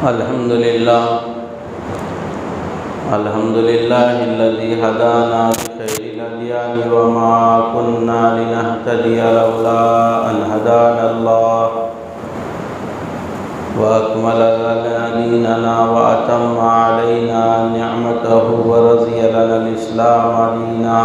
الحمد لله الذي هدانا لخير الأديان وما كنا لنهتدي لولا أن هدانا الله وأكمل لنا ديننا وأتم علينا نعمته ورضي لنا الإسلام دينا.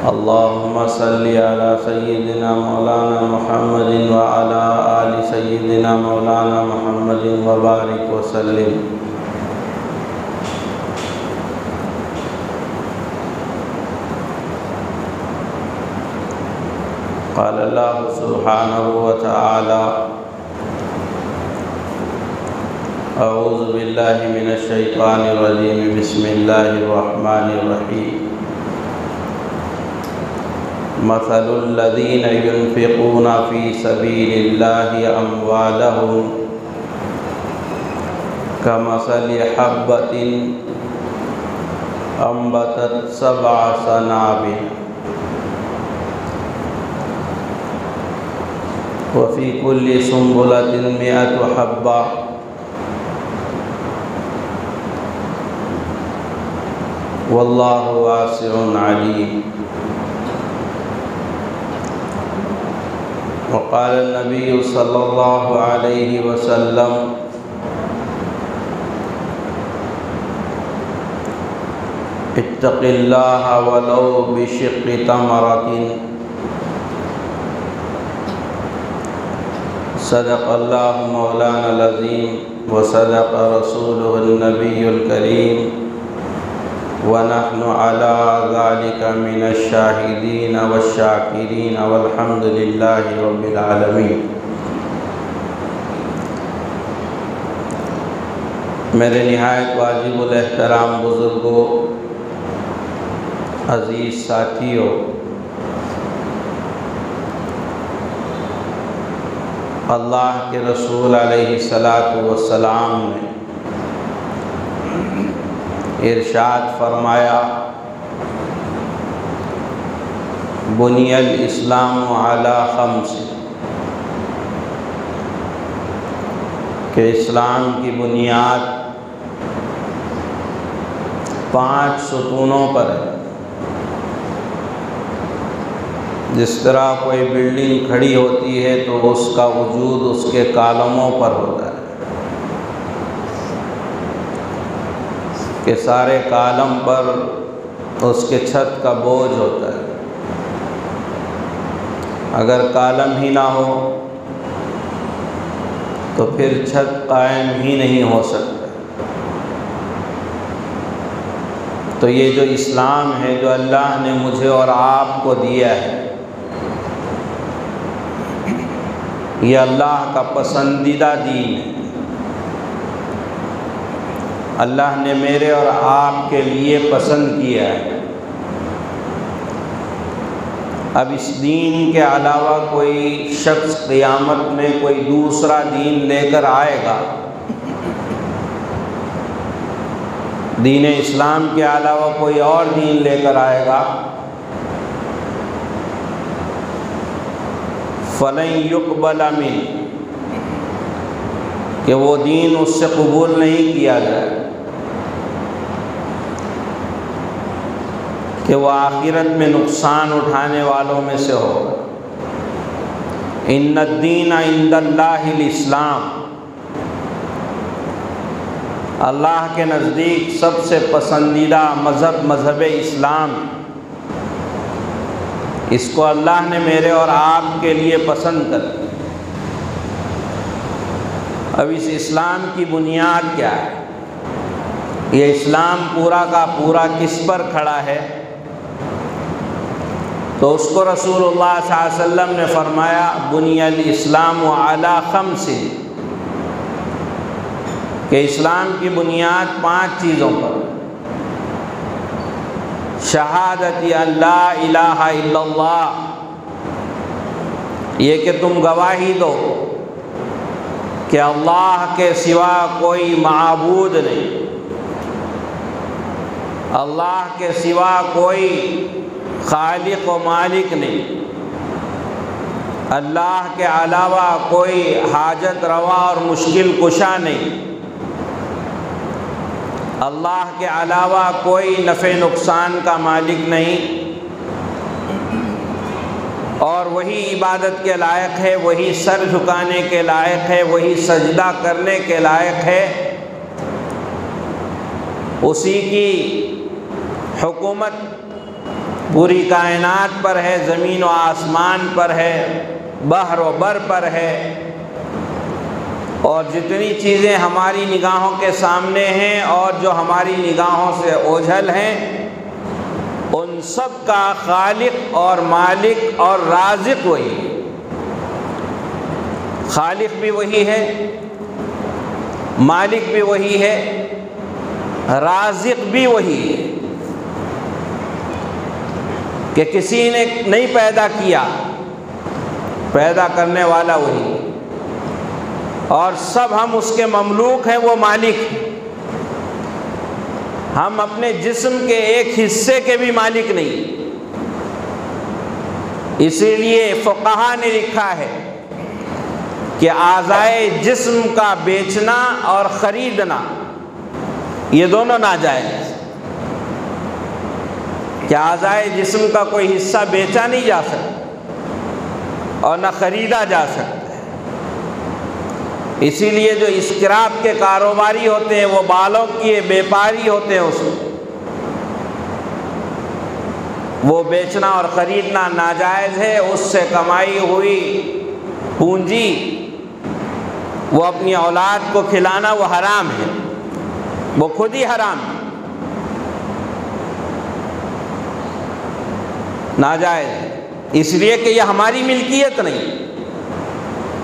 اللهم صل على سيدنا مولانا محمد وعلى آل سيدنا مولانا محمد وبارك وسلم. قال الله سبحانه وتعالى: أعوذ بالله من الشيطان الرجيم. بسم الله الرحمن الرحيم. مثل الذين ينفقون في سبيل الله أموالهم كمثل حبة أنبتت 7 سنابل وفي كل سنبلة 100 حبة والله واسع عليم. وقال النبي صلى الله عليه وسلم: اتق الله ولو بشق تمرة. صدق الله مولانا العظيم وصدق رسوله النبي الكريم ونحن على ذلك من الشاهدين والشاكرين والحمد لله رب العالمين. میرے نہایت واجب الاحترام بزرگوں، عزیز ساتھیوں، اللہ کے رسول علیہ الصلاۃ والسلام نے ارشاد فرمایا: بنی الاسلام علی 5، کہ اسلام کی بنیاد 5 ستونوں پر ہے. جس طرح کوئی بلڈنگ کھڑی ہوتی ہے تو اس کا وجود اس کے کالموں پر ہوتا ہے کہ سارے کالم پر اس کے چھت کا بوجھ ہوتا ہے. اگر کالم ہی نہ ہو تو پھر چھت قائم ہی نہیں ہو سکتا. تو یہ جو اسلام ہے جو اللہ نے مجھے اور آپ کو دیا ہے، یہ اللہ کا پسندیدہ دین ہے. اللہ نے میرے اور آپ کے لیے پسند کیا ہے. اب اس دین کے علاوہ کوئی شخص قیامت میں کوئی دوسرا دین لے کر آئے گا، دین اسلام کے علاوہ کوئی اور دین لے کر آئے گا، فَلَن يُقْبَلَ مِنْهُ، کہ وہ دین اس سے قبول نہیں کیا جائے، کہ وہ آخرت میں نقصان اٹھانے والوں میں سے ہوگا. ان الدین عند اللہ الاسلام، اللہ کے نزدیک سب سے پسندیدہ مذہب اسلام. اس کو اللہ نے میرے اور آپ کے لیے پسند کر دیا. اب اس اسلام کی بنیاد کیا ہے؟ یہ اسلام پورا کا پورا کس پر کھڑا ہے؟ تو اس کو رسول اللہ صلی اللہ علیہ وسلم نے فرمایا: بنی الاسلام علی 5، کہ اسلام کی بنیاد 5 چیزوں پر: شہادت ان لا الہ الا اللہ، یہ کہ تم گواہی دو کہ اللہ کے سوا کوئی معبود نہیں، اللہ کے سوا کوئی خالق و مالک نہیں. اللہ کے علاوہ کوئی حاجت روا اور مشکل کشا نہیں، اللہ کے علاوہ کوئی نفع نقصان کا مالک نہیں، اور وہی عبادت کے لائق ہے، وہی سر جھکانے کے لائق ہے، وہی سجدہ کرنے کے لائق ہے۔ اسی کی حکومت پوری کائنات پر ہے، زمین و آسمان پر ہے، بحر و بر پر ہے، اور جتنی چیزیں ہماری نگاہوں کے سامنے ہیں اور جو ہماری نگاہوں سے اوجھل ہیں، ان سب کا خالق اور مالک اور رازق وہی ہے۔ خالق بھی وہی ہے، مالک بھی وہی ہے، رازق بھی وہی ہے، کہ کسی نے نہیں پیدا کیا، پیدا کرنے والا وہی ہے، اور سب ہم اس کے مملوک ہیں، وہ مالک ہیں۔ ہم اپنے جسم کے ایک حصے کے بھی مالک نہیں، اسی لیے فقہا نے لکھا ہے کہ اعضائے جسم کا بیچنا اور خریدنا یہ دونوں ناجائز، کہ اعضائے جسم کا کوئی حصہ بیچا نہیں جا سکتا اور نہ خریدا جا سکتا ہے۔ اسی لیے جو اسکراپ کے کاروباری ہوتے ہیں وہ بالوں کے بیپاری ہوتے ہیں، اس میں وہ بیچنا اور خریدنا ناجائز ہے۔ اس سے کمائی ہوئی پونجی وہ اپنی اولاد کو کھلانا وہ حرام ہے، وہ خود ہی حرام ہے، ناجائز ہے، اس لیے کہ یہ ہماری ملکیت نہیں۔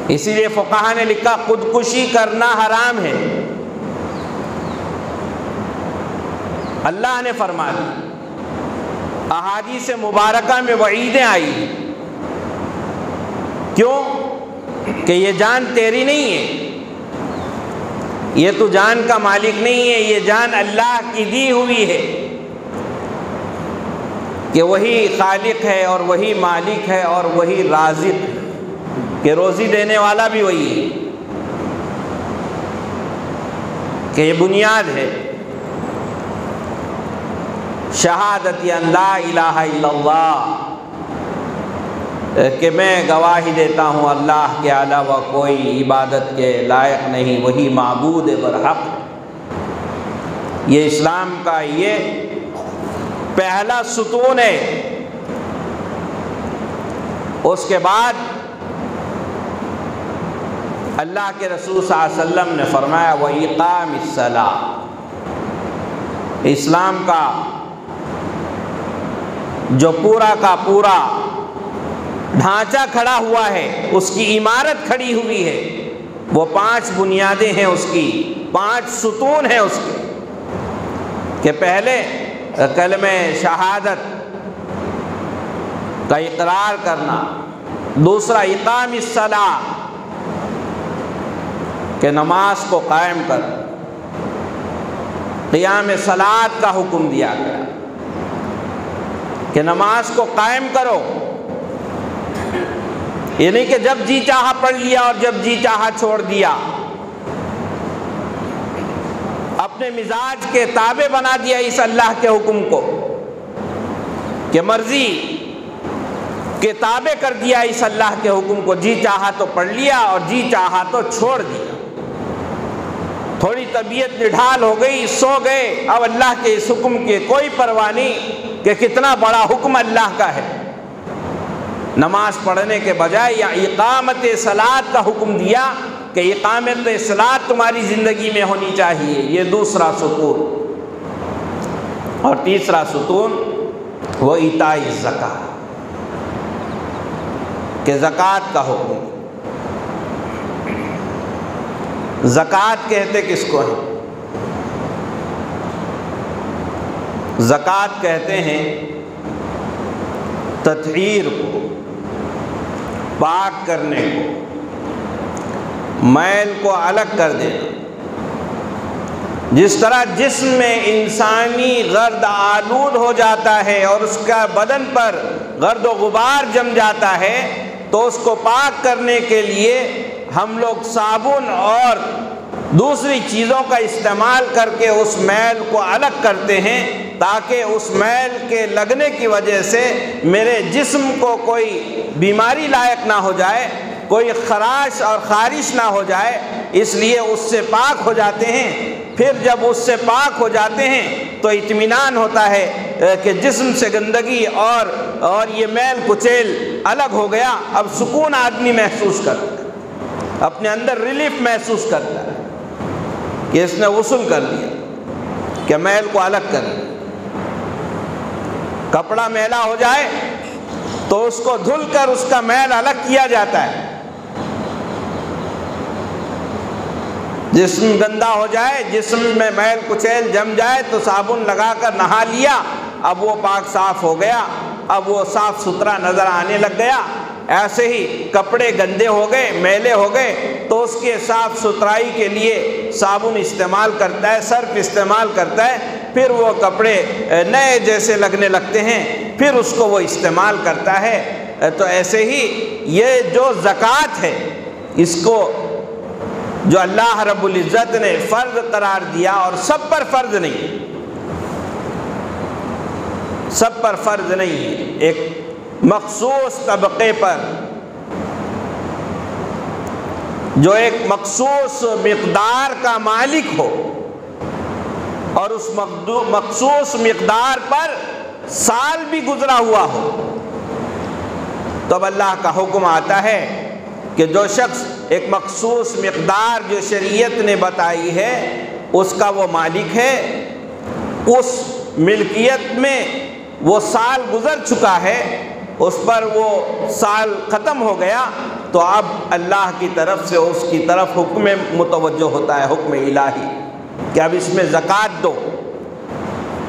اسی لیے فقہا نے لکھا خودکشی کرنا حرام ہے۔ اللہ نے فرما دیا، احادیث مبارکہ میں وعیدیں آئی، کیوں؟ کہ یہ جان تیری نہیں ہے، یہ تو جان کا مالک نہیں ہے، یہ جان اللہ کی دی ہوئی ہے، کہ وہی خالق ہے اور وہی مالک ہے اور وہی رازق ہے، کہ روزی دینے والا بھی وہی ہے، کہ یہ بنیاد ہے شہادت ان لا الہ الا اللہ، کہ میں گواہی دیتا ہوں اللہ کے علاوہ کوئی عبادت کے لائق نہیں، وہی معبود برحق۔ یہ اسلام کا یہ پہلا ستون ہے۔ اس کے بعد اللہ کے رسول صلی اللہ علیہ وسلم نے فرمایا وَإِقَامِ الصَّلَاةِ، اسلام کا جو پورا کا پورا ڈھانچہ کھڑا ہوا ہے، اس کی عمارت کھڑی ہوئی ہے، وہ 5 بنیادیں ہیں، اس کی 5 ستون ہیں اس کے، کہ پہلے کلمہ شہادت کا اقرار کرنا، دوسرا اقام الصلاۃ، کہ نماز کو قائم کر، قیام صلاۃ کا حکم دیا گیا کہ نماز کو قائم کرو، یہ نہیں کہ جب جی چاہا پڑھ لیا اور جب جی چاہا چھوڑ دیا، اپنے مزاج کے تابع بنا دیا اس اللہ کے حکم کو، کہ مرضی کے تابع کر دیا اس اللہ کے حکم کو، جی چاہا تو پڑھ لیا اور جی چاہا تو چھوڑ دیا۔ تھوڑی طبیعت نڈھال ہو گئی، سو گئے، اب اللہ کے اس حکم کی کوئی پرواہ نہیں کہ کتنا بڑا حکم اللہ کا ہے، نماز پڑھنے کے بجائے یا اقامت صلاۃ کا حکم دیا کہ اقامت صلاۃ تمہاری زندگی میں ہونی چاہیے، یہ دوسرا ستون۔ اور تیسرا ستون وہ ایتاء الزکوٰۃ، کہ زکوٰۃ کا حکم۔ زکوٰۃ کہتے کس کو ہیں؟ زکوٰۃ کہتے ہیں تطہیر کو، پاک کرنے کو، میل کو الگ کر دینا۔ جس طرح جسم میں انسانی گرد آلود ہو جاتا ہے اور اس کا بدن پر گرد و غبار جم جاتا ہے، تو اس کو پاک کرنے کے لیے ہم لوگ صابن اور دوسری چیزوں کا استعمال کر کے اس میل کو الگ کرتے ہیں، تاکہ اس میل کے لگنے کی وجہ سے میرے جسم کو کوئی بیماری لائق نہ ہو جائے، کوئی خراش اور خارش نہ ہو جائے، اس لیے اس سے پاک ہو جاتے ہیں۔ پھر جب اس سے پاک ہو جاتے ہیں تو اطمینان ہوتا ہے کہ جسم سے گندگی اور یہ میل کچیل الگ ہو گیا۔ اب سکون آدمی محسوس کرتا ہے، اپنے اندر ریلیف محسوس کرتا ہے کہ اس نے غسل کر لیا، کہ میل کو الگ کر لیا۔ کپڑا میلا ہو جائے تو اس کو دھل کر اس کا میل الگ کیا جاتا ہے۔ جسم گندا ہو جائے، جسم میں میل کچیل جم جائے تو صابن لگا کر نہا لیا، اب وہ پاک صاف ہو گیا، اب وہ صاف ستھرا نظر آنے لگ گیا۔ ایسے ہی کپڑے گندے ہو گئے، میلے ہو گئے تو اس کے صاف ستھرائی کے لیے صابن استعمال کرتا ہے، سرف استعمال کرتا ہے، پھر وہ کپڑے نئے جیسے لگنے لگتے ہیں، پھر اس کو وہ استعمال کرتا ہے۔ تو ایسے ہی یہ جو زکوٰۃ ہے، اس کو جو اللہ رب العزت نے فرض قرار دیا، اور سب پر فرض نہیں، سب پر فرض نہیں ہے، ایک مخصوص طبقے پر جو ایک مخصوص مقدار کا مالک ہو اور اس مخصوص مقدار پر سال بھی گزرا ہوا ہو، تب اللہ کا حکم آتا ہے کہ جو شخص ایک مخصوص مقدار جو شریعت نے بتائی ہے اس کا وہ مالک ہے، اس ملکیت میں وہ سال گزر چکا ہے، اس پر وہ سال ختم ہو گیا، تو اب اللہ کی طرف سے اس کی طرف حکم متوجہ ہوتا ہے، حکم الہی، کہ اب اس میں زکوٰۃ دو۔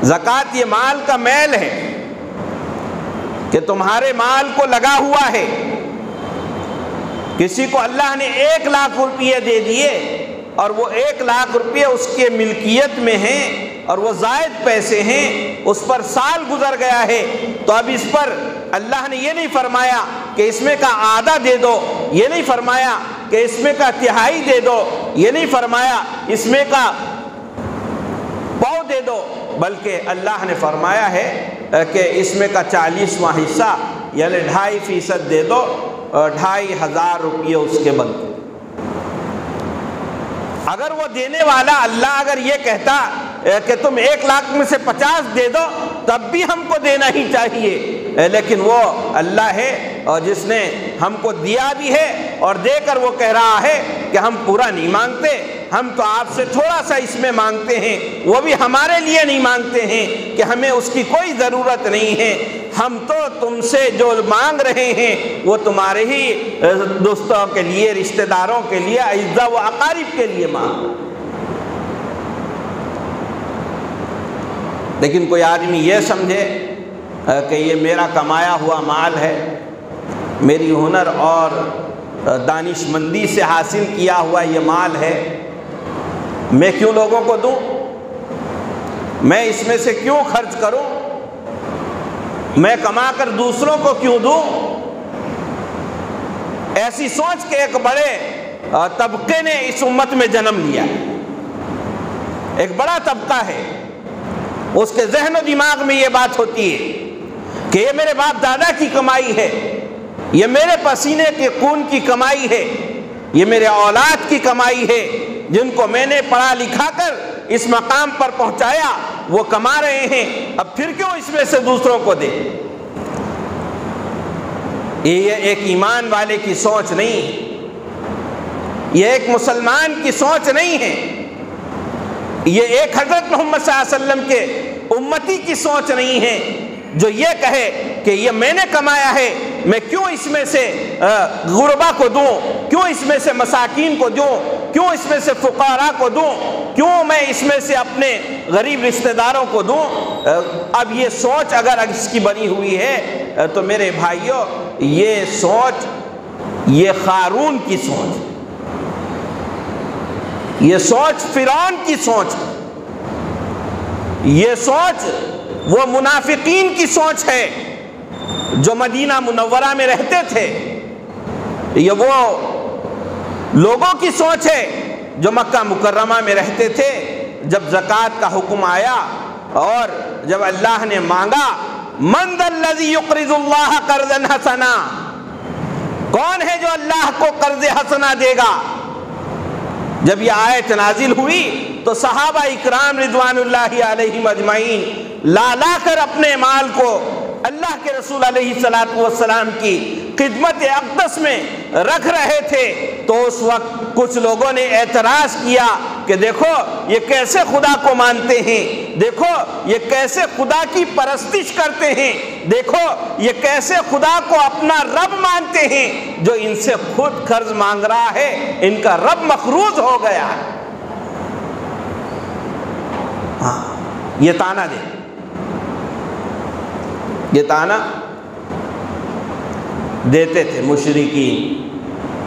زکوٰۃ یہ مال کا میل ہے کہ تمہارے مال کو لگا ہوا ہے، کسی کو اللہ نے 1,00,000 روپیے دے دیے اور وہ 1,00,000 روپیے اس کے ملکیت میں ہیں اور وہ زائد پیسے ہیں، اس پر سال گزر گیا ہے، تو اب اس پر اللہ نے یہ نہیں فرمایا کہ اس میں کا آدھا دے دو، یہ نہیں فرمایا کہ اس میں کا تہائی دے دو، یہ نہیں فرمایا اس میں کا پاؤ دے دو، بلکہ اللہ نے فرمایا ہے کہ اس میں کا 40واں حصہ یعنی 2.5% دے دو، 2,500 روپیے اس کے بنتے۔ اگر وہ دینے والا اللہ اگر یہ کہتا کہ تم 1,00,000 میں سے 50 دے دو تب بھی ہم کو دینا ہی چاہیے، لیکن وہ اللہ ہے اور جس نے ہم کو دیا بھی ہے اور دے کر وہ کہہ رہا ہے کہ ہم پورا نہیں مانگتے، ہم تو آپ سے تھوڑا سا اس میں مانگتے ہیں، وہ بھی ہمارے لیے نہیں مانگتے ہیں کہ ہمیں اس کی کوئی ضرورت نہیں ہے، ہم تو تم سے جو مانگ رہے ہیں وہ تمہارے ہی دوستوں کے لیے، رشتہ داروں کے لیے، اعزاء و اقارب کے لیے مانگ۔ لیکن کوئی آدمی یہ سمجھے کہ یہ میرا کمایا ہوا مال ہے، میری ہنر اور دانش مندی سے حاصل کیا ہوا یہ مال ہے، میں کیوں لوگوں کو دوں، میں اس میں سے کیوں خرچ کروں، میں کما کر دوسروں کو کیوں دوں، ایسی سوچ کے ایک بڑے طبقے نے اس امت میں جنم لیا، ایک بڑا طبقہ ہے، اس کے ذہن و دماغ میں یہ بات ہوتی ہے کہ یہ میرے باپ دادا کی کمائی ہے، یہ میرے پسینے کے خون کی کمائی ہے، یہ میرے اولاد کی کمائی ہے، جن کو میں نے پڑھا لکھا کر اس مقام پر پہنچایا، وہ کما رہے ہیں، اب پھر کیوں اس میں سے دوسروں کو دے۔ یہ ایک ایمان والے کی سوچ نہیں، یہ ایک مسلمان کی سوچ نہیں ہے، یہ ایک حضرت محمد صلی اللہ علیہ وسلم کے امتی کی سوچ نہیں ہے جو یہ کہے کہ یہ میں نے کمایا ہے، میں کیوں اس میں سے غربا کو دوں، کیوں اس میں سے مساکین کو دوں، کیوں اس میں سے فقراء کو دوں، کیوں میں اس میں سے اپنے غریب رشتہ داروں کو دوں۔ اب یہ سوچ اگر اس کی بنی ہوئی ہے تو میرے بھائیوں، یہ سوچ یہ قارون کی سوچ، یہ سوچ فرعون کی سوچ، یہ سوچ وہ منافقین کی سوچ ہے جو مدینہ منورہ میں رہتے تھے، یہ وہ لوگوں کی سوچ ہے جو مکہ مکرمہ میں رہتے تھے. جب زکوٰۃ کا حکم آیا اور جب اللہ نے مانگا من ذا الذی یقرض اللہ قرضا حسنا، کون ہے جو اللہ کو قرض حسنا دے گا؟ جب یہ آیت نازل ہوئی تو صحابہ اکرام رضوان اللہ علیہم اجمعین لا کر اپنے مال کو اللہ کے رسول علیہ الصلوۃ والسلام کی خدمت اقدس میں رکھ رہے تھے. تو اس وقت کچھ لوگوں نے اعتراض کیا کہ دیکھو یہ کیسے خدا کو مانتے ہیں، دیکھو یہ کیسے خدا کی پرستش کرتے ہیں، دیکھو یہ کیسے خدا کو اپنا رب مانتے ہیں، جو ان سے خود قرض مانگ رہا ہے ان کا رب مقروض ہو گیا. ہاں یہ تانا دے، یہ تانا دیتے تھے مشرکین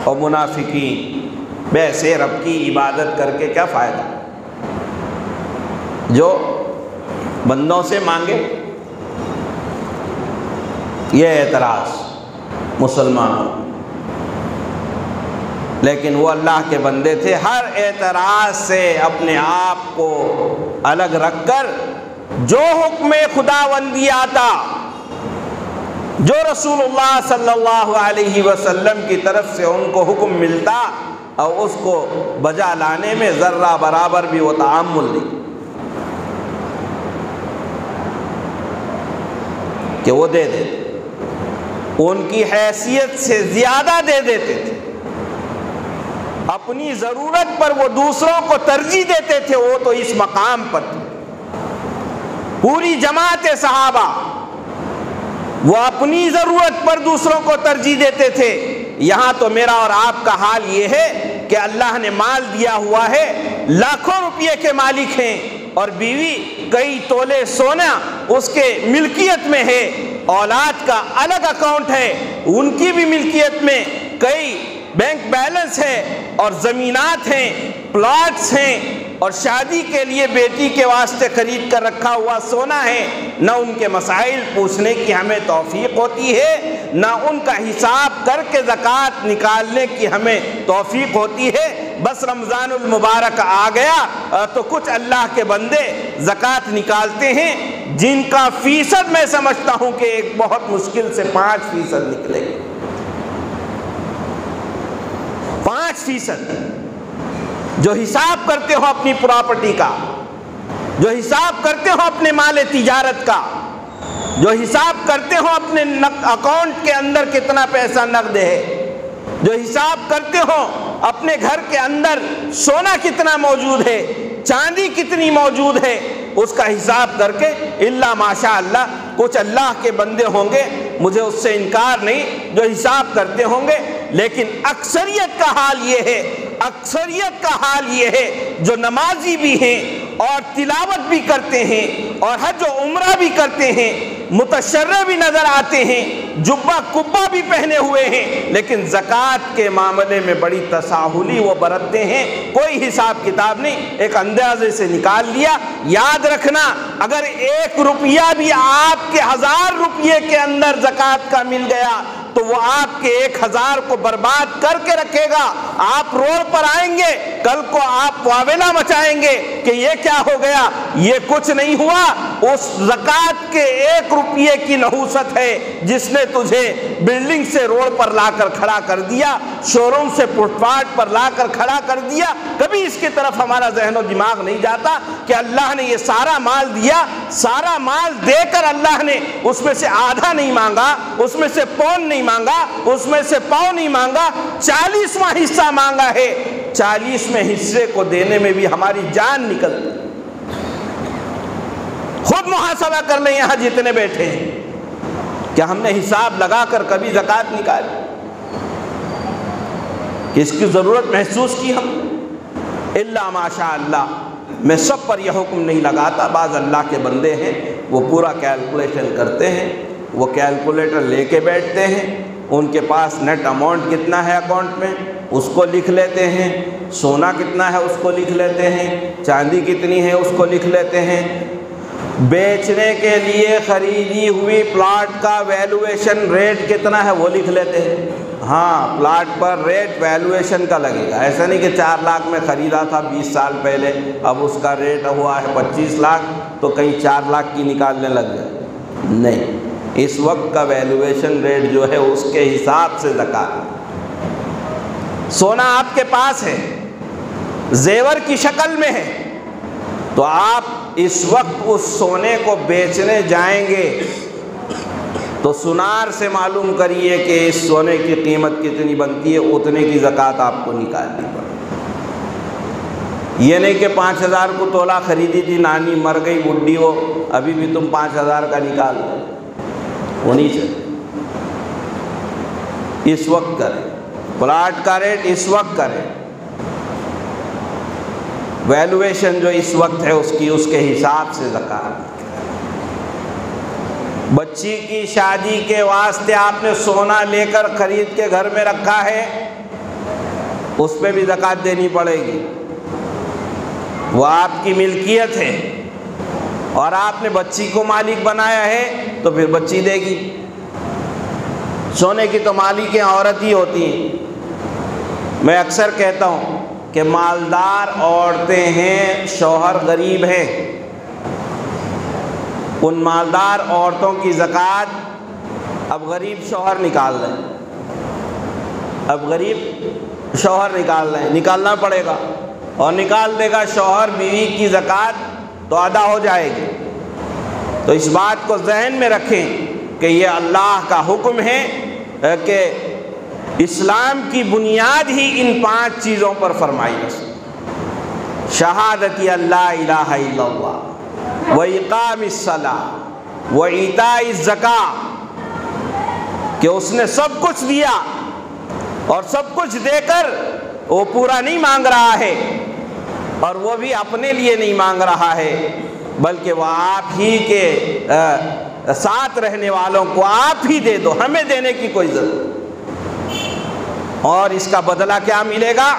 اور منافقین. ویسے رب کی عبادت کر کے کیا فائدہ، جو بندوں سے مانگے. یہ اعتراض مسلمانوں، لیکن وہ اللہ کے بندے تھے. ہر اعتراض سے اپنے آپ کو الگ رکھ کر جو حکم خداوندی آتا، جو رسول اللہ صلی اللہ علیہ وسلم کی طرف سے ان کو حکم ملتا، اور اس کو بجا لانے میں ذرہ برابر بھی وہ تعامل نہیں کہ وہ دے دیتے، ان کی حیثیت سے زیادہ دے دیتے تھے. اپنی ضرورت پر وہ دوسروں کو ترجیح دیتے تھے. وہ تو اس مقام پر تھے. پوری جماعت صحابہ وہ اپنی ضرورت پر دوسروں کو ترجیح دیتے تھے. یہاں تو میرا اور آپ کا حال یہ ہے کہ اللہ نے مال دیا ہوا ہے، لاکھوں روپے کے مالک ہیں، اور بیوی کئی تولے سونا اس کے ملکیت میں ہے، اولاد کا الگ اکاؤنٹ ہے، ان کی بھی ملکیت میں کئی بینک بیلنس ہے، اور زمینات ہیں، پلاٹس ہیں، اور شادی کے لیے بیٹی کے واسطے خرید کر رکھا ہوا سونا ہے. نہ ان کے مسائل پوچھنے کی ہمیں توفیق ہوتی ہے، نہ ان کا حساب کر کے زکوٰۃ نکالنے کی ہمیں توفیق ہوتی ہے. بس رمضان المبارک آ گیا تو کچھ اللہ کے بندے زکوٰۃ نکالتے ہیں، جن کا فیصد میں سمجھتا ہوں کہ ایک بہت مشکل سے 5% نکلے گی. 5% جو حساب کرتے ہو اپنی پراپرٹی کا، جو حساب کرتے ہو اپنے مال تجارت کا، جو حساب کرتے ہو اپنے اکاؤنٹ کے اندر کتنا پیسہ نقد ہے، جو حساب کرتے ہو اپنے گھر کے اندر سونا کتنا موجود ہے، چاندی کتنی موجود ہے، اس کا حساب کر کے الا ماشاء اللہ کچھ اللہ کے بندے ہوں گے، مجھے اس سے انکار نہیں، جو حساب کرتے ہوں گے. لیکن اکثریت کا حال یہ ہے، اکثریت کا حال یہ ہے جو نمازی بھی ہیں اور تلاوت بھی کرتے ہیں اور حج و عمرہ بھی کرتے ہیں، متشرع بھی نظر آتے ہیں، جبہ کبہ بھی پہنے ہوئے ہیں، لیکن زکوٰۃ کے معاملے میں بڑی تساہلی وہ برتتے ہیں. کوئی حساب کتاب نہیں، ایک اندازے سے نکال لیا. یاد رکھنا اگر 1 روپیہ بھی آپ کے 1000 روپیے کے اندر زکوٰۃ کا مل گیا تو وہ آپ کے 1000 کو برباد کر کے رکھے گا. آپ روڈ پر آئیں گے، کل کو آپ واویلا مچائیں گے کہ یہ کیا ہو گیا، یہ کچھ نہیں ہوا. اس زکوٰۃ کے 1 روپیے کی نحوست ہے جس نے تجھے بلڈنگ سے روڈ پر لا کر کھڑا کر دیا، شو روم سے فٹ پاتھ پر لا کر کھڑا کر دیا. کبھی اس کی طرف ہمارا ذہن و دماغ نہیں جاتا کہ اللہ نے یہ سارا مال دیا، سارا مال دے کر اللہ نے اس میں سے آدھا نہیں مانگا، اس میں سے پون نہیں مانگا، اس میں سے پاؤں نہیں مانگا، 40واں حصہ مانگا ہے. 40ویں حصے کو دینے میں بھی ہماری جان نکلتی. خود محاسبہ کر لیں یہاں جتنے بیٹھے ہیں، کیا ہم نے حساب لگا کر کبھی زکوٰۃ نکالی؟ اس کی ضرورت محسوس کی ہم نے؟ الا ماشاء اللہ. میں سب پر یہ حکم نہیں لگاتا، بعض اللہ کے بندے ہیں وہ پورا کیلکولیشن کرتے ہیں، وہ کیلکولیٹر لے کے بیٹھتے ہیں، ان کے پاس نیٹ اماؤنٹ کتنا ہے اکاؤنٹ میں اس کو لکھ لیتے ہیں، سونا کتنا ہے اس کو لکھ لیتے ہیں، چاندی کتنی ہے اس کو لکھ لیتے ہیں، بیچنے کے لیے خریدی ہوئی پلاٹ کا ویلویشن ریٹ کتنا ہے وہ لکھ لیتے ہیں. ہاں پلاٹ پر ریٹ ویلویشن کا لگے گا. ایسا نہیں کہ 4 لاکھ میں خریدا تھا 20 سال پہلے، اب اس کا ریٹ ہوا ہے 25 لاکھ تو کہیں 4 لاکھ کی نکالنے لگ جائے. نہیں، اس وقت کا ویلویشن ریٹ جو ہے اس کے حساب سے زکات. سونا آپ کے پاس ہے، زیور کی شکل میں ہے، تو آپ اس وقت اس سونے کو بیچنے جائیں گے تو سنار سے معلوم کریے کہ اس سونے کی قیمت کتنی بنتی ہے، اتنے کی زکوٰۃ آپ کو نکالنی پڑے. یہ نہیں کہ 5000 کو تولہ خریدی تھی، نانی مر گئی بڈھی ہو، ابھی بھی تم 5000 کا نکال دو. وہ نہیں چاہیے. اس وقت کریں، پلاٹ کا ریٹ اس وقت کریں، ویلویشن جو اس وقت ہے اس کے حساب سے زکوٰۃ. بچی کی شادی کے واسطے آپ نے سونا لے کر خرید کے گھر میں رکھا ہے، اس پہ بھی زکوٰۃ دینی پڑے گی. وہ آپ کی ملکیت ہے اور آپ نے بچی کو مالک بنایا ہے تو پھر بچی دے گی. سونے کی تو مالک عورت ہی ہوتی ہیں. میں اکثر کہتا ہوں کہ مالدار عورتیں ہیں، شوہر غریب ہیں، ان مالدار عورتوں کی زکوٰۃ اب غریب شوہر نکال رہے ہیں. اب غریب شوہر نکال رہے ہیں، نکالنا پڑے گا، اور نکال دے گا شوہر، بیوی کی زکوٰۃ تو ادا ہو جائے گی. تو اس بات کو ذہن میں رکھیں کہ یہ اللہ کا حکم ہے کہ اسلام کی بنیاد ہی ان 5 چیزوں پر فرمائی ہے. شہادت اللہ الہ الا اللہ وَإِقَامِ الصَّلَاةِ وَإِيتَاءِ الزَّكَاةِ، کہ اس نے سب کچھ دیا اور سب کچھ دے کر وہ پورا نہیں مانگ رہا ہے، اور وہ بھی اپنے لیے نہیں مانگ رہا ہے بلکہ وہ آپ ہی کے ساتھ رہنے والوں کو آپ ہی دے دو، ہمیں دینے کی کوئی ضرورت. اور اس کا بدلہ کیا ملے گا؟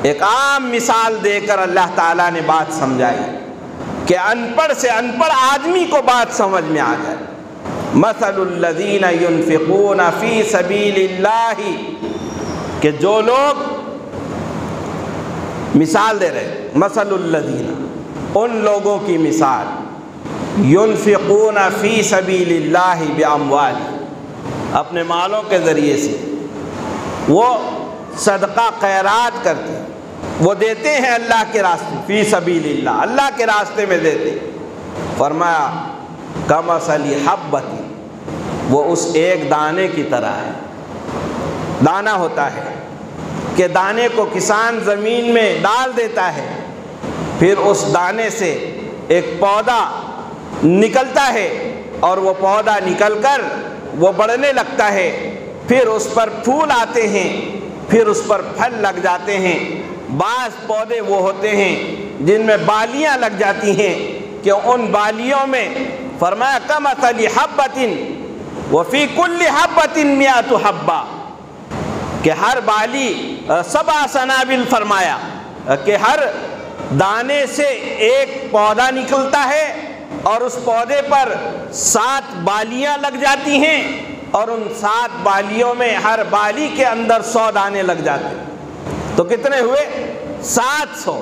ایک عام مثال دے کر اللہ تعالیٰ نے بات سمجھائی کہ ان پڑھ سے ان پڑھ آدمی کو بات سمجھ میں آ جائے. مثل الذین ينفقون فی سبیل اللہ، کہ جو لوگ مثال دے رہے، مثل الذین، ان لوگوں کی مثال، ينفقون فی سبیل اللہ باموال، اپنے مالوں کے ذریعے سے وہ صدقہ خیرات کرتے ہیں، وہ دیتے ہیں اللہ کے راستے، فی سبیل اللہ، اللہ کے راستے میں دیتے. فرمایا کمثل حبۃ، وہ اس ایک دانے کی طرح ہے. دانہ ہوتا ہے کہ دانے کو کسان زمین میں ڈال دیتا ہے، پھر اس دانے سے ایک پودا نکلتا ہے، اور وہ پودا نکل کر وہ بڑھنے لگتا ہے، پھر اس پر پھول آتے ہیں، پھر اس پر پھل لگ جاتے ہیں. بعض پودے وہ ہوتے ہیں جن میں بالیاں لگ جاتی ہیں کہ ان بالیوں میں فرمایا کمثل حبۃ وفی کل حبۃ مئۃ حبہ، کہ ہر بالی 7 سنابل، فرمایا کہ ہر دانے سے ایک پودا نکلتا ہے اور اس پودے پر 7 بالیاں لگ جاتی ہیں، اور ان 7 بالیوں میں ہر بالی کے اندر 100 دانے لگ جاتے ہیں. تو کتنے ہوئے؟ 700.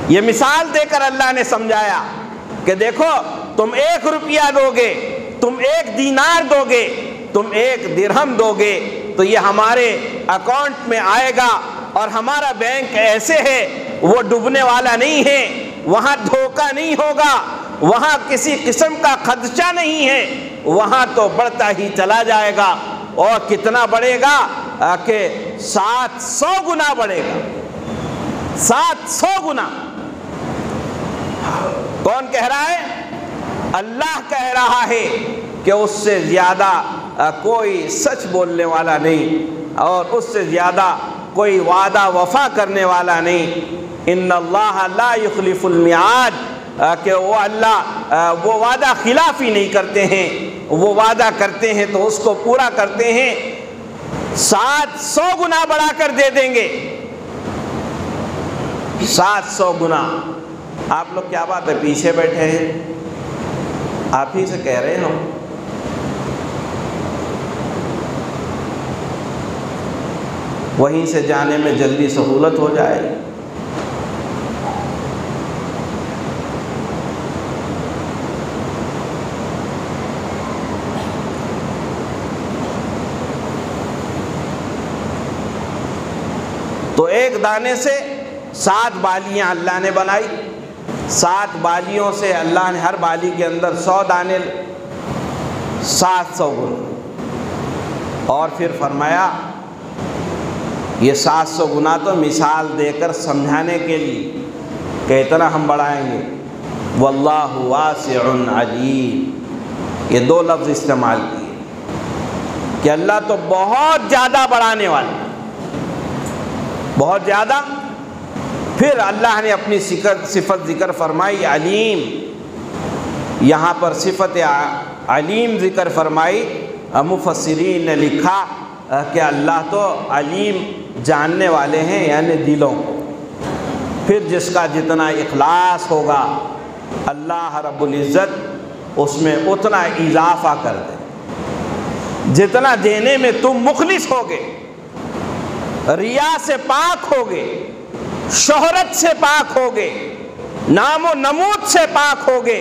یہ مثال دے کر اللہ نے سمجھایا کہ دیکھو تم 1 روپیہ دو گے، تم 1 دینار دو گے، تم 1 درہم دو گے تو یہ ہمارے اکاؤنٹ میں آئے گا، اور ہمارا بینک ایسے ہے وہ ڈوبنے والا نہیں ہے، وہاں دھوکہ نہیں ہوگا، وہاں کسی قسم کا خدشہ نہیں ہے، وہاں تو بڑھتا ہی چلا جائے گا. اور کتنا بڑھے گا کہ 700 گنا بڑھے گا. 700 گنا. کون کہہ رہا ہے؟ اللہ کہہ رہا ہے کہ اس سے زیادہ کوئی سچ بولنے والا نہیں، اور اس سے زیادہ کوئی وعدہ وفا کرنے والا نہیں. ان اللہ لا یخلف المیعاد، کہ وہ اللہ وہ وعدہ خلافی نہیں کرتے ہیں، وہ وعدہ کرتے ہیں تو اس کو پورا کرتے ہیں. 700 گنا بڑھا کر دے دیں گے. 700 گنا. آپ لوگ کیا بات ہے پیچھے بیٹھے ہیں؟ آپ ہی سے کہہ رہے ہوں وہیں سے جانے میں جلدی سہولت ہو جائے گی۔ تو ایک دانے سے 7 بالیاں اللہ نے بنائی، 7 بالیوں سے اللہ نے ہر بالی کے اندر 100 دانے 700 گنا، اور پھر فرمایا یہ 700 گنا تو مثال دے کر سمجھانے کے لیے کہ اتنا ہم بڑھائیں گے۔ واللہ واسع علیم، یہ 2 لفظ استعمال کیے کہ اللہ تو بہت زیادہ بڑھانے والا، بہت زیادہ۔ پھر اللہ نے اپنی صفت ذکر فرمائی علیم، یہاں پر صفت علیم ذکر فرمائی۔ مفسرین نے لکھا کہ اللہ تو علیم جاننے والے ہیں، یعنی دلوں کو۔ پھر جس کا جتنا اخلاص ہوگا اللہ رب العزت اس میں اتنا اضافہ کر دے۔ جتنا دینے میں تم مخلص ہوگے، ریا سے پاک ہوگے، شہرت سے پاک ہوگے، نام و نمود سے پاک ہوگے،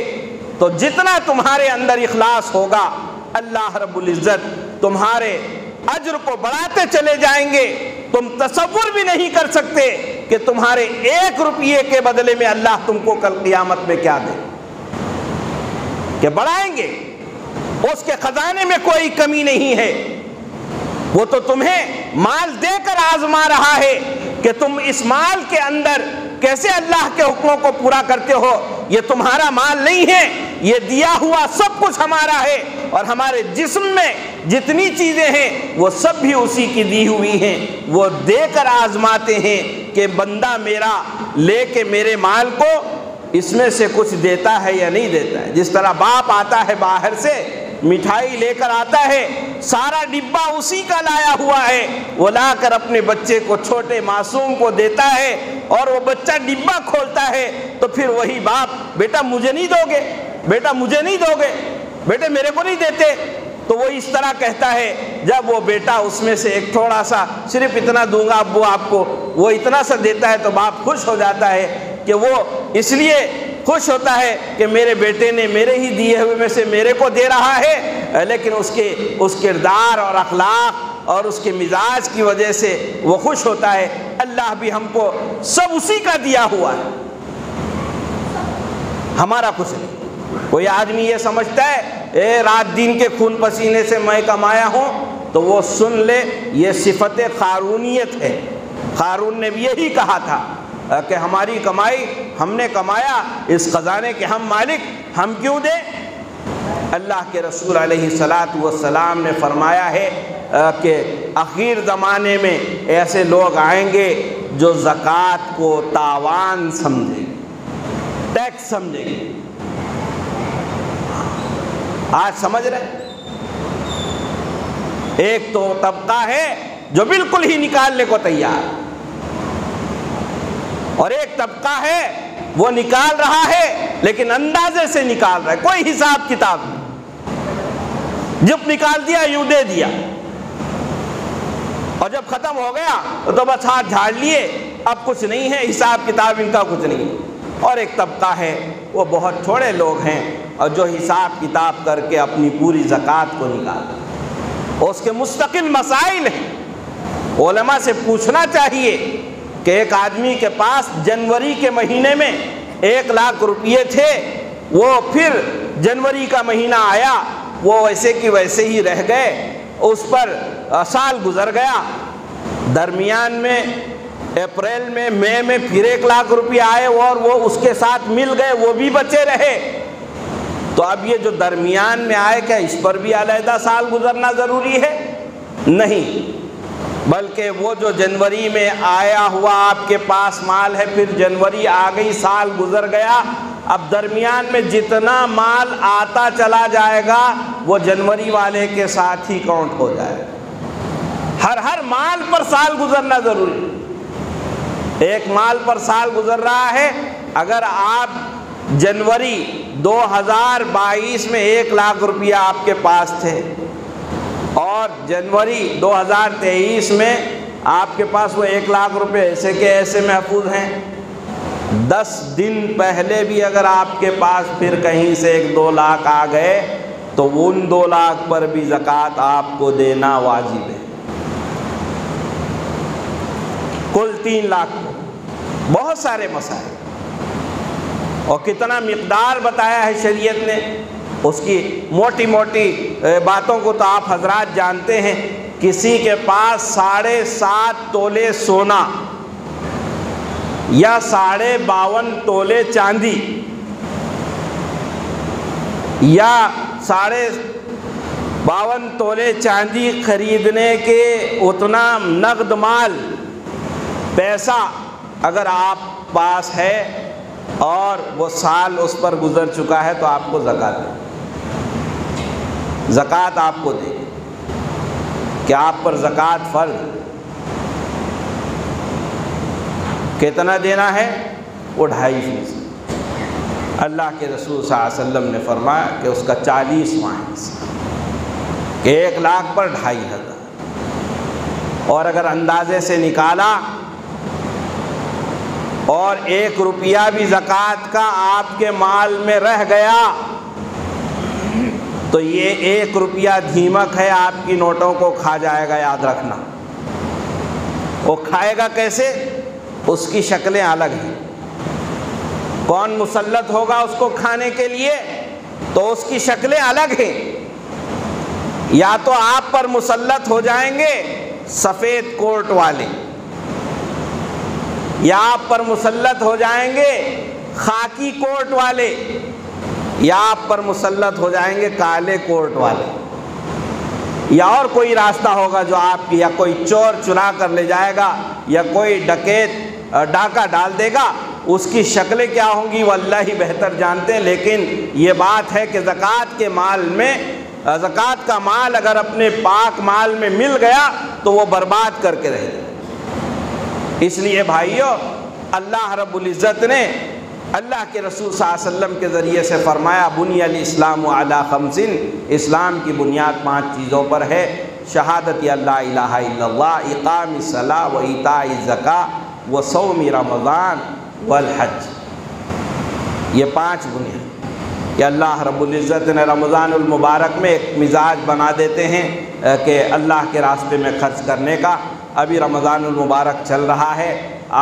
تو جتنا تمہارے اندر اخلاص ہوگا اللہ رب العزت تمہارے اجر کو بڑھاتے چلے جائیں گے۔ تم تصور بھی نہیں کر سکتے کہ تمہارے 1 روپیے کے بدلے میں اللہ تم کو کل قیامت میں کیا دے، کہ بڑھائیں گے۔ اس کے خزانے میں کوئی کمی نہیں ہے، وہ تو تمہیں مال دے کر آزما رہا ہے کہ تم اس مال کے اندر کیسے اللہ کے حکموں کو پورا کرتے ہو۔ یہ تمہارا مال نہیں ہے، یہ دیا ہوا سب کچھ ہمارا ہے، اور ہمارے جسم میں جتنی چیزیں ہیں وہ سب بھی اسی کی دی ہوئی ہیں۔ وہ دے کر آزماتے ہیں کہ بندہ میرا لے کے میرے مال کو اس میں سے کچھ دیتا ہے یا نہیں دیتا ہے۔ جس طرح باپ آتا ہے باہر سے مٹھائی لے کر آتا ہے، سارا ڈبہ اسی کا لایا ہوا ہے، وہ لا کر اپنے بچے کو، چھوٹے معصوم کو دیتا ہے، اور وہ بچہ ڈبہ کھولتا ہے تو پھر وہی باپ، بیٹا مجھے نہیں دو گے، بیٹا مجھے نہیں دو گے، بیٹے میرے کو نہیں دیتے، تو وہ اس طرح کہتا ہے۔ جب وہ بیٹا اس میں سے ایک تھوڑا سا، صرف اتنا دوں گا ابو آپ کو، وہ اتنا سا دیتا ہے تو باپ خوش ہو جاتا ہے کہ وہ اس لیے خوش ہوتا ہے کہ میرے بیٹے نے میرے ہی دیے ہوئے میں سے میرے کو دے رہا ہے، لیکن اس کردار اور اخلاق اور اس کے مزاج کی وجہ سے وہ خوش ہوتا ہے۔ اللہ بھی ہم کو سب اسی کا دیا ہوا ہے، ہمارا کچھ نہیں۔ کوئی آدمی یہ سمجھتا ہے رات دن کے خون پسینے سے میں کمایا ہوں، تو وہ سن لے یہ صفت قارونیت ہے۔ قارون نے بھی یہی کہا تھا کہ ہماری کمائی ہم نے کمایا، اس خزانے کے ہم مالک، ہم کیوں دیں؟ اللہ کے رسول علیہ الصلاۃ والسلام نے فرمایا ہے کہ آخر زمانے میں ایسے لوگ آئیں گے جو زکوٰۃ کو تاوان سمجھیں گے، ٹیکس سمجھیں گے۔ آج سمجھ رہے، ایک تو طبقہ ہے جو بالکل ہی نکالنے کو تیار، اور ایک طبقہ ہے وہ نکال رہا ہے لیکن اندازے سے نکال رہا ہے، کوئی حساب کتاب نہیں، جب نکال دیا یوں دے دیا، اور جب ختم ہو گیا تو بس ہاتھ جھاڑ لیے، اب کچھ نہیں ہے، حساب کتاب ان کا کچھ نہیں۔ اور ایک طبقہ ہے وہ بہت تھوڑے لوگ ہیں اور جو حساب کتاب کر کے اپنی پوری زکوٰۃ کو نکالتے، اس کے مستقل مسائل ہیں۔ علماء سے پوچھنا چاہیے کہ ایک آدمی کے پاس جنوری کے مہینے میں 1 لاکھ روپیے تھے، وہ پھر جنوری کا مہینہ آیا، وہ ویسے کی ویسے ہی رہ گئے، اس پر سال گزر گیا، درمیان میں اپریل میں مئی میں پھر 1 لاکھ روپیہ آئے اور وہ اس کے ساتھ مل گئے، وہ بھی بچے رہے، تو اب یہ جو درمیان میں آئے کیا اس پر بھی علیحدہ سال گزرنا ضروری ہے؟ نہیں، بلکہ وہ جو جنوری میں آیا ہوا آپ کے پاس مال ہے، پھر جنوری آ گئی، سال گزر گیا، اب درمیان میں جتنا مال آتا چلا جائے گا وہ جنوری والے کے ساتھ ہی کاؤنٹ ہو جائے گا۔ ہر مال پر سال گزرنا ضروری ہے۔ ایک مال پر سال گزر رہا ہے اگر آپ جنوری 2022 میں 1 لاکھ روپیہ آپ کے پاس تھے اور جنوری 2023 میں آپ کے پاس وہ 1 لاکھ روپے ایسے کے ایسے محفوظ ہیں، 10 دن پہلے بھی اگر آپ کے پاس پھر کہیں سے 1-2 لاکھ آ گئے تو ان 2 لاکھ پر بھی زکوٰۃ آپ کو دینا واجب ہے۔ کل 3 لاکھ، بہت سارے مسائل، اور کتنا مقدار بتایا ہے شریعت نے، اس کی موٹی موٹی باتوں کو تو آپ حضرات جانتے ہیں۔ کسی کے پاس 7.5 تولے سونا یا 52.5 تولے چاندی یا 52.5 تولے چاندی خریدنے کے اتنا نقد مال پیسہ اگر آپ پاس ہے اور وہ سال اس پر گزر چکا ہے تو آپ کو زکوٰۃ آپ کو دے گی کہ آپ پر زکوٰۃ فرض ہے۔ کتنا دینا ہے؟ وہ 2.5%۔ اللہ کے رسول صلی اللہ علیہ وسلم نے فرمایا کہ اس کا 40واں حصہ، کہ 1 لاکھ پر 2.500، اور اگر اندازے سے نکالا اور 1 روپیہ بھی زکوٰۃ کا آپ کے مال میں رہ گیا تو یہ 1 روپیہ دھیمک ہے، آپ کی نوٹوں کو کھا جائے گا، یاد رکھنا۔ وہ کھائے گا کیسے؟ اس کی شکلیں الگ ہیں، کون مسلط ہوگا اس کو کھانے کے لیے، تو اس کی شکلیں الگ ہیں۔ یا تو آپ پر مسلط ہو جائیں گے سفید کوٹ والے، یا آپ پر مسلط ہو جائیں گے خاکی کوٹ والے، یا آپ پر مسلط ہو جائیں گے کالے کوٹ والے، یا اور کوئی راستہ ہوگا جو آپ کی، یا کوئی چور چرا کر لے جائے گا، یا کوئی ڈکیت ڈاکہ ڈال دے گا۔ اس کی شکلیں کیا ہوں گی وہ اللہ ہی بہتر جانتے ہیں، لیکن یہ بات ہے کہ زکوٰۃ کے مال میں، زکوٰۃ کا مال اگر اپنے پاک مال میں مل گیا تو وہ برباد کر کے رہے گا۔ اس لیے بھائیو، اللہ رب العزت نے اللہ کے رسول صلی اللہ علیہ وسلم کے ذریعے سے فرمایا، بنی الاسلام علی 5، اسلام کی بنیاد 5 چیزوں پر ہے: شہادت اللہ الہ الا اللہ، اقام الصلاۃ و ایتاء الزکاۃ و صوم رمضان والحج۔ یہ 5 بنیاد کہ اللہ رب العزت نے رمضان المبارک میں ایک مزاج بنا دیتے ہیں کہ اللہ کے راستے میں خرچ کرنے کا۔ ابھی رمضان المبارک چل رہا ہے،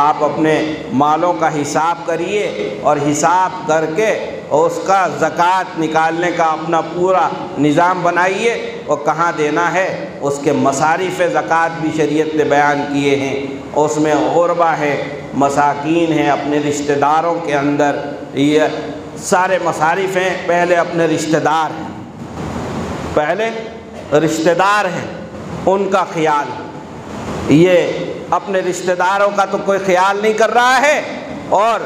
آپ اپنے مالوں کا حساب کریے اور حساب کر کے اس کا زکوٰۃ نکالنے کا اپنا پورا نظام بنائیے، اور کہاں دینا ہے اس کے مصارف زکوٰۃ بھی شریعت نے بیان کیے ہیں۔ اس میں غربہ ہے، مساکین ہیں، اپنے رشتہ داروں کے اندر یہ سارے مصارف ہیں۔ پہلے اپنے رشتہ دار ہیں، پہلے رشتہ دار ہیں، ان کا خیال، یہ اپنے رشتہ داروں کا تو کوئی خیال نہیں کر رہا ہے اور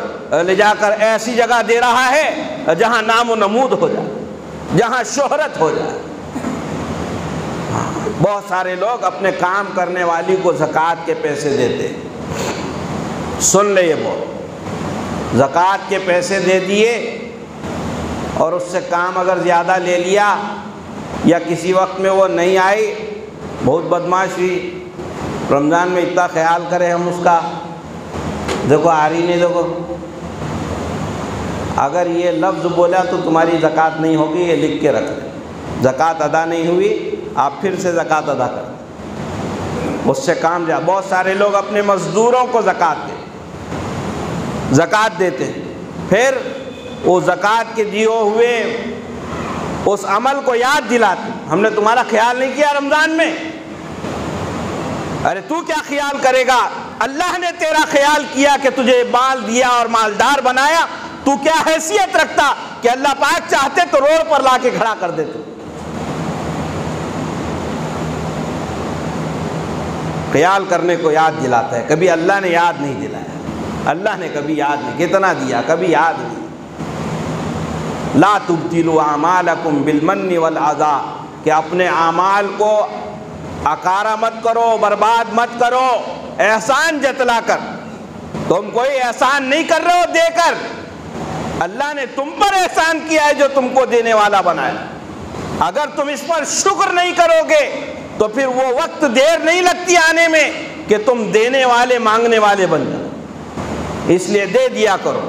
لے جا کر ایسی جگہ دے رہا ہے جہاں نام و نمود ہو جائے، جہاں شہرت ہو جائے۔ بہت سارے لوگ اپنے کام کرنے والی کو زکوٰۃ کے پیسے دیتے ہیں۔ سن لے، یہ بہت زکوٰۃ کے پیسے دے دیے اور اس سے کام اگر زیادہ لے لیا یا کسی وقت میں وہ نہیں آئی، بہت بدماش ہوئی۔ رمضان میں اتنا خیال کرے ہم اس کا، دیکھو آ رہی نہیں، دیکھو اگر یہ لفظ بولا تو تمہاری زکوٰۃ نہیں ہوگی، یہ لکھ کے رکھ لیں، زکوٰۃ ادا نہیں ہوئی، آپ پھر سے زکوٰۃ ادا کر دیں، اس سے کام جا۔ بہت سارے لوگ اپنے مزدوروں کو زکوٰۃ دیتے ہیں، پھر وہ زکوٰۃ کے دیے ہوئے اس عمل کو یاد دلاتے، ہم نے تمہارا خیال نہیں کیا رمضان میں۔ ارے تو کیا خیال کرے گا؟ اللہ نے تیرا خیال کیا کہ تجھے مال دیا اور مالدار بنایا، تو کیا حیثیت رکھتا کہ اللہ پاک چاہتے تو روڈ پر لا کے کھڑا کر دیتے۔ خیال کرنے کو یاد دلاتا ہے، کبھی اللہ نے یاد نہیں دلایا، اللہ نے کبھی یاد نہیں، کتنا دیا کبھی یاد نہیں۔ لا تبطلوا اعمالکم بالمن والعذا، کہ اپنے اعمال کو اکارا مت کرو، برباد مت کرو، احسان جتلا کر۔ تم کوئی احسان نہیں کر رہے ہو دے کر، اللہ نے تم پر احسان کیا ہے جو تم کو دینے والا بنایا. اگر تم اس پر شکر نہیں کرو گے تو پھر وہ وقت دیر نہیں لگتی آنے میں کہ تم دینے والے مانگنے والے بن جاؤ. اس لیے دے دیا کرو.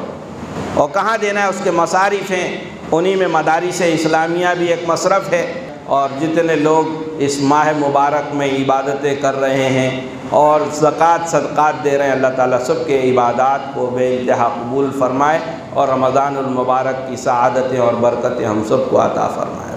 اور کہاں دینا ہے؟ اس کے مصارف ہیں، انہی میں مدارس اسلامیہ بھی ایک مصرف ہے. اور جتنے لوگ اس ماہ مبارک میں عبادتیں کر رہے ہیں اور زکوٰۃ صدقات دے رہے ہیں، اللہ تعالیٰ سب کے عبادات کو بے انتہا قبول فرمائے اور رمضان المبارک کی سعادتیں اور برکتیں ہم سب کو عطا فرمائے.